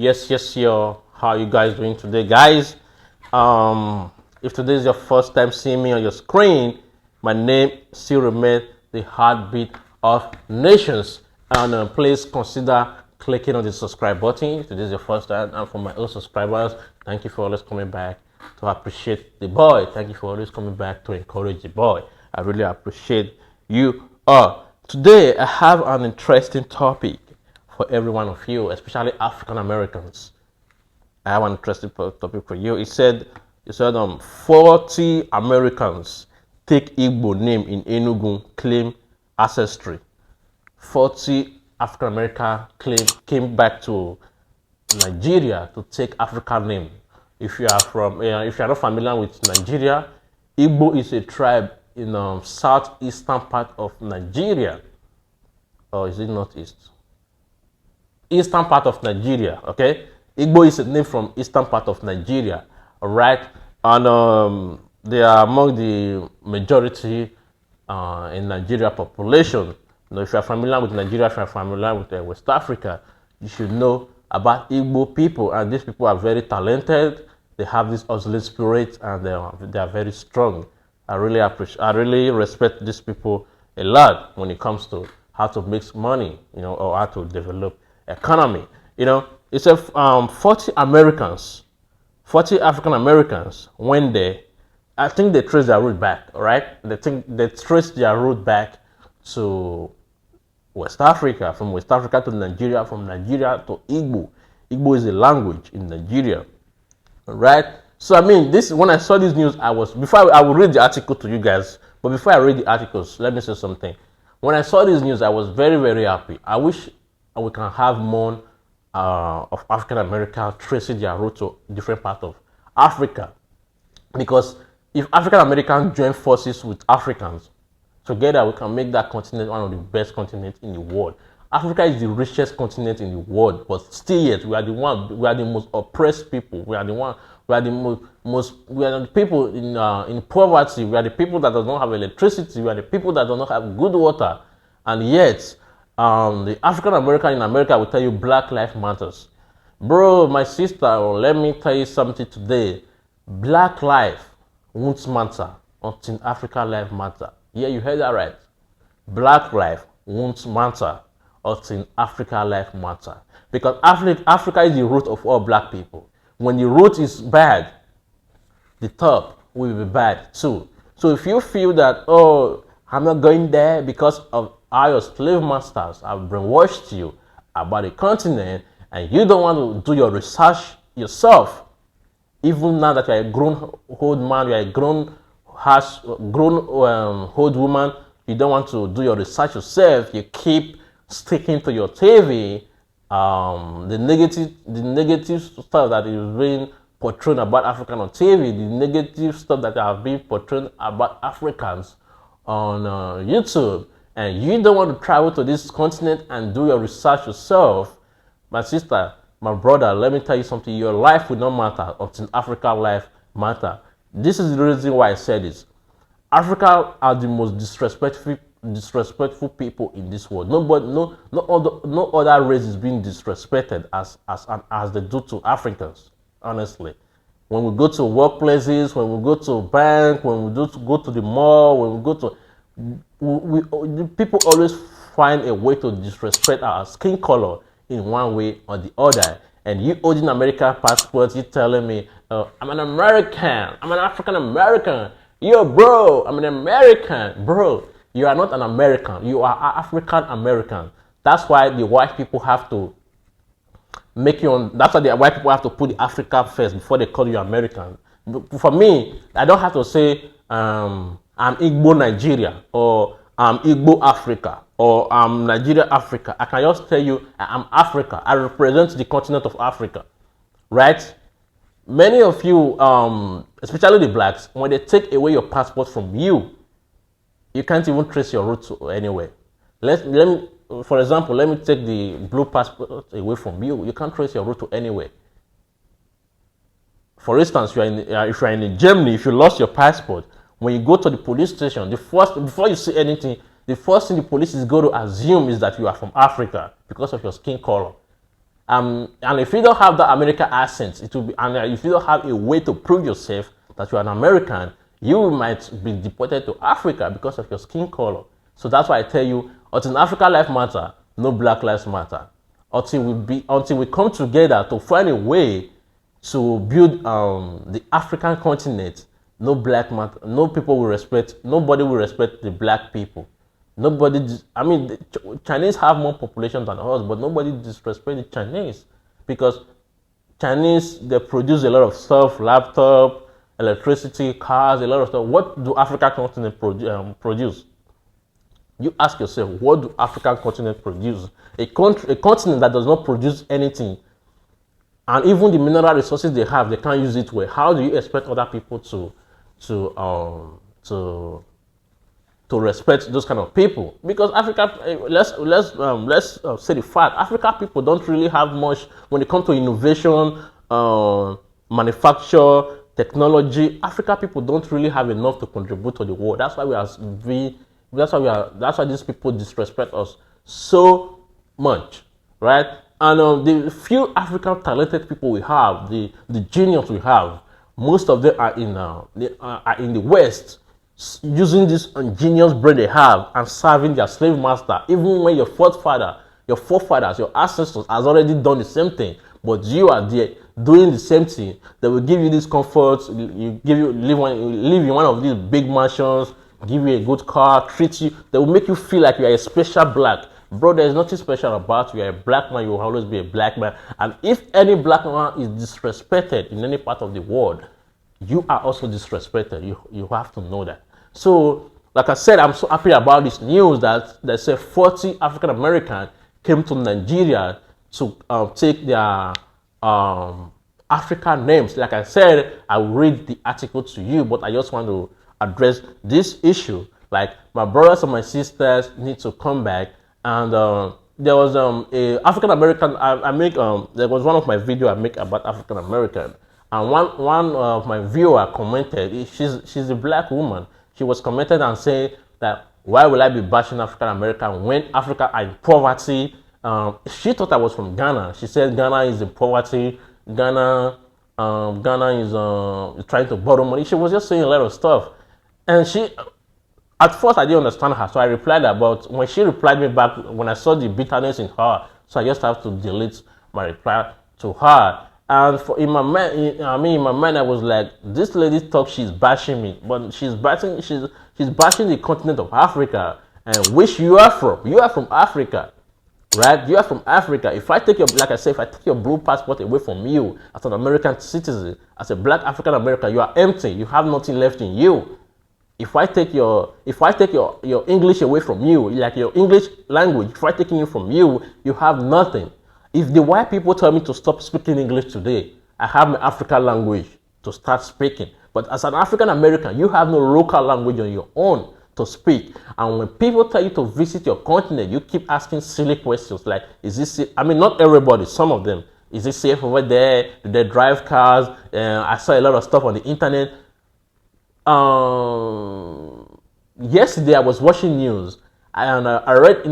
Yes, yo. How you guys doing today, guys? If today is your first time seeing me on your screen, my name still remains the heartbeat of nations. And please consider clicking on the subscribe button. If today is your first time, and for my old subscribers, thank you for always coming back to appreciate the boy. Thank you for always coming back to encourage the boy. I really appreciate you all. Today, I have an interesting topic for every one of you, especially African Americans. I have an interesting topic for you. It said 40 Americans take Igbo name in Enugu, claim ancestry. 40 African Americans came back to Nigeria to take African name. If you are not familiar with Nigeria, Igbo is a tribe in southeastern part of Nigeria. Or is it northeast? Eastern part of Nigeria, okay? Igbo is a name from eastern part of Nigeria, all right? And they are among the majority in Nigeria population. If you are familiar with Nigeria, if you are familiar with West Africa, you should know about Igbo people. And these people are very talented. They have this hustling spirit, and they are very strong. I really respect these people a lot when it comes to how to make money, or how to develop economy. It's a 40 Americans, 40 African Americans went there. I think they traced their route back, all right? They traced their route back to West Africa, from West Africa to Nigeria, from Nigeria to Igbo. Igbo is a language in Nigeria, all right? So I mean, when I saw this news, I will read the article to you guys. But before I read the articles, let me say something. When I saw this news, I was very, very happy. I wish we can have more of African Americans tracing their route to different parts of Africa. Because if African Americans join forces with Africans, together we can make that continent one of the best continents in the world. Africa is the richest continent in the world, but still yet we are the most oppressed people. We are the people in poverty. We are the people that do not have electricity. We are the people that do not have good water. And yet, the African American in America will tell you Black Lives Matters. Bro, my sister, let me tell you something today. Black life won't matter until African life matter. Yeah, you heard that right. Black life won't matter until African life matter. Because Africa is the root of all black people. When the root is bad, the top will be bad too. So if you feel that, oh, I'm not going there because of how your slave masters have brainwashed you about the continent, and you don't want to do your research yourself, even now that you're a grown old man, you're a grown old woman, you don't want to do your research yourself, you keep sticking to your TV, the negative stuff that is being portrayed about African on TV, the negative stuff that have been portrayed about Africans on YouTube, and you don't want to travel to this continent and do your research yourself, my sister, my brother, let me tell you something. Your life will not matter until African life matter. This is the reason why I said this. Africa are the most disrespectful people in this world. No other race is being disrespected as they do to Africans. Honestly, when we go to workplaces, when we go to bank, when we go to the mall, when we go to, people always find a way to disrespect our skin color in one way or the other. And you holding American passport, you telling me, I'm an American, I'm an African American. Yo, bro, I'm an American. Bro, you are not an American. You are African American. That's why the white people have to make you on. That's why the white people have to put the Africa first before they call you American. For me, I don't have to say I'm Igbo Nigeria, or I'm Igbo Africa, or I'm Nigeria Africa. I can just tell you I'm Africa. I represent the continent of Africa, right? Many of you, especially the blacks, when they take away your passport from you, you can't even trace your route to anywhere. For example, let me take the blue passport away from you. You can't trace your route to anywhere. For instance, if you're in Germany, if you lost your passport, when you go to the police station, before you see anything, the first thing the police is going to assume is that you are from Africa because of your skin color. And if you don't have that American accent, it will be, and if you don't have a way to prove yourself that you're an American, you might be deported to Africa because of your skin color. So that's why I tell you, until Africa life matter, no Black lives matter. Until we come together to find a way to build the African continent, no Black matter, no people will respect, nobody will respect the Black people. Nobody, I mean, the Chinese have more population than us, but nobody disrespect the Chinese because Chinese, they produce a lot of stuff, laptop, electricity, cars, a lot of stuff. What do African continent produce? You ask yourself, what do African continent produce? A continent that does not produce anything, and even the mineral resources they have, they can't use it well. How do you expect other people to respect those kind of people? Because Africa, let's say the fact, African people don't really have much when it comes to innovation, manufacture, technology. African people don't really have enough to contribute to the world. That's why these people disrespect us so much, right? And the few African talented people we have, the genius we have, most of them are in the West, using this ingenious brain they have and serving their slave master. Even when your forefathers, your ancestors has already done the same thing, but you are there doing the same thing. They will give you this comfort, live in one of these big mansions, give you a good car, treat you. They will make you feel like you are a special Black. Bro, there is nothing special about you. You are a Black man, you will always be a Black man. And if any Black man is disrespected in any part of the world, you are also disrespected. You have to know that. So, like I said, I'm so happy about this news that they say 40 African Americans came to Nigeria to take their African names. Like I said, I will read the article to you, but I just want to address this issue. Like, my brothers and my sisters need to come back. And there was a African American. There was one of my video I make about African American, and one of my viewer commented. She's a Black woman. She was commented and saying that why will I be bashing African American when Africa are in poverty? She thought I was from Ghana. She said Ghana is in poverty. Ghana is trying to borrow money. She was just saying a lot of stuff, and at first I didn't understand her, so I replied about when she replied me back, when I saw the bitterness in her, so I just have to delete my reply to her. And in my mind, I was like, this lady talks, she's bashing me, but she's bashing the continent of Africa, and which you are from. You are from Africa, right? You are from Africa. If I take if I take your blue passport away from you as an American citizen, as a Black African American, you are empty. You have nothing left in you. If I take your English away from you, like your English language, if I take it from you, you have nothing. If the white people tell me to stop speaking English today, I have my African language to start speaking. But as an African American, you have no local language on your own to speak. And when people tell you to visit your continent, you keep asking silly questions like, is this safe? I mean, not everybody, some of them. Is it safe over there? Do they drive cars? I saw a lot of stuff on the internet. Yesterday I was watching news and I read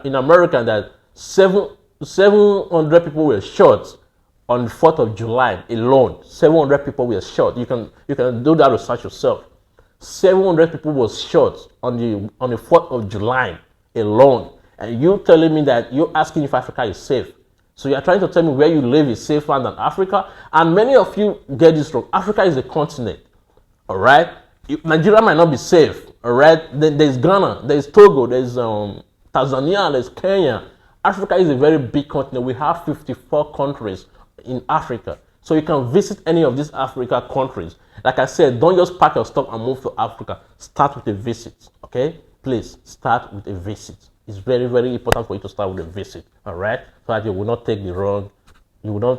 in America that 700 people were shot on the 4th of July alone. 700 people were shot. You can do that research yourself. 700 people were shot on the 4th of July alone. And you telling me that you're asking if Africa is safe. So you're trying to tell me where you live is safer than Africa? And many of you get this wrong. Africa is a continent. All right, Nigeria might not be safe. All right, there's Ghana, there's Togo, there's Tanzania, there's Kenya. Africa is a very big continent. We have 54 countries in Africa, so you can visit any of these Africa countries. Like I said, don't just pack your stuff and move to Africa. Start with a visit, okay? Please start with a visit. It's very, very important for you to start with a visit. All right, so that you will not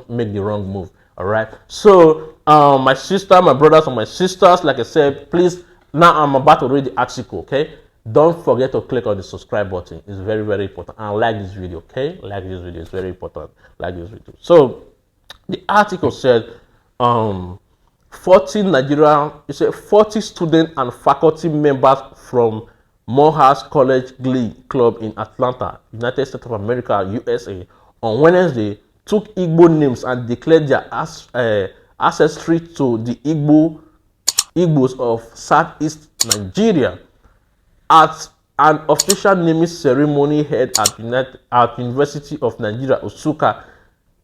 make the wrong move. All right, so my sister, my brothers and my sisters, like I said, please, now I'm about to read the article, okay? Don't forget to click on the subscribe button. It's very, very important. And like this video, okay? Like this video, it's very important. Like this video. So the article said 40 Nigeria, it said 40 student and faculty members from Morehouse College Glee Club in Atlanta, United States of America, USA, on Wednesday took Igbo names and declared their ancestry to the Igbos of Southeast Nigeria. At an official naming ceremony held at University of Nigeria, Nsukka,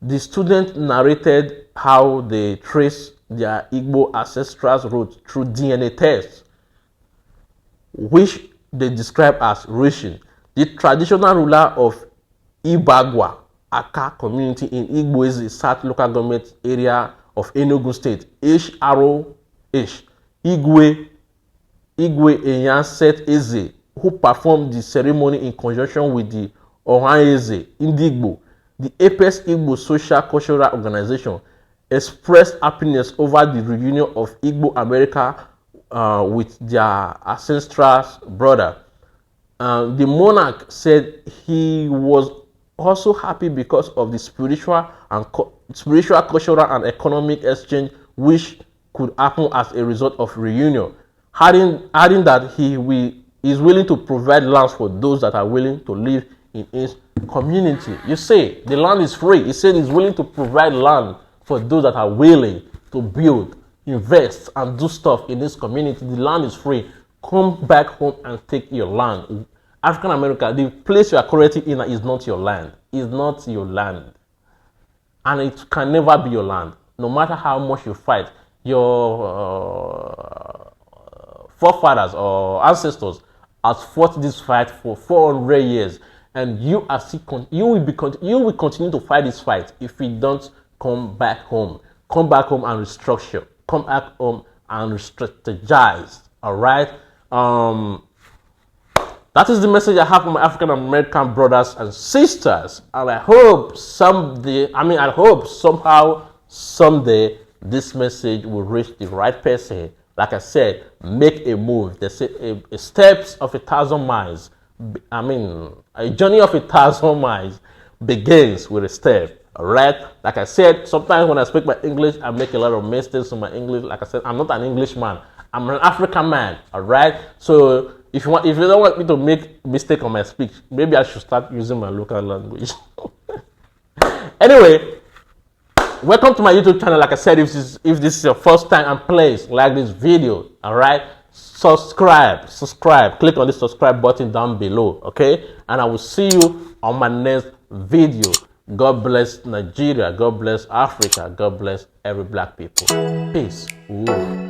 the students narrated how they traced their Igbo ancestral roots through DNA tests, which they describe as ration. The traditional ruler of Ibagwa Aka community in Igboeze South local government area of Enugu State, H.R.O.H. Igwe Enyanset Eze, who performed the ceremony in conjunction with the Ohaneze Indigbo, the Apex Igbo Social Cultural Organization, expressed happiness over the reunion of Igbo America with their ancestral brother. The monarch said he was also happy because of the spiritual, cultural, and economic exchange which could happen as a result of reunion, adding that he is willing to provide lands for those that are willing to live in his community. You see, the land is free. He said he's willing to provide land for those that are willing to build, invest, and do stuff in this community. The land is free. Come back home and take your land. African America, the place you are currently in is not your land. It's not your land. And it can never be your land. No matter how much you fight, your forefathers or ancestors has fought this fight for 400 years. And you will continue to fight this fight if you don't come back home. Come back home and restructure. Come back home and strategize. All right? That is the message I have for my African American brothers and sisters. And I hope someday, somehow, someday, this message will reach the right person. Like I said, make a move. They say steps of 1,000 miles. A journey of 1,000 miles begins with a step. All right. Like I said, sometimes when I speak my English, I make a lot of mistakes in my English. Like I said, I'm not an Englishman. I'm an African man. All right. So if you don't want me to make mistake on my speech, maybe I should start using my local language. Anyway, welcome to my YouTube channel. Like I said, if this is your first time, and please like this video. All right. Subscribe. Click on the subscribe button down below. Okay. And I will see you on my next video. God bless Nigeria. God bless Africa. God bless every black people. Peace. Ooh.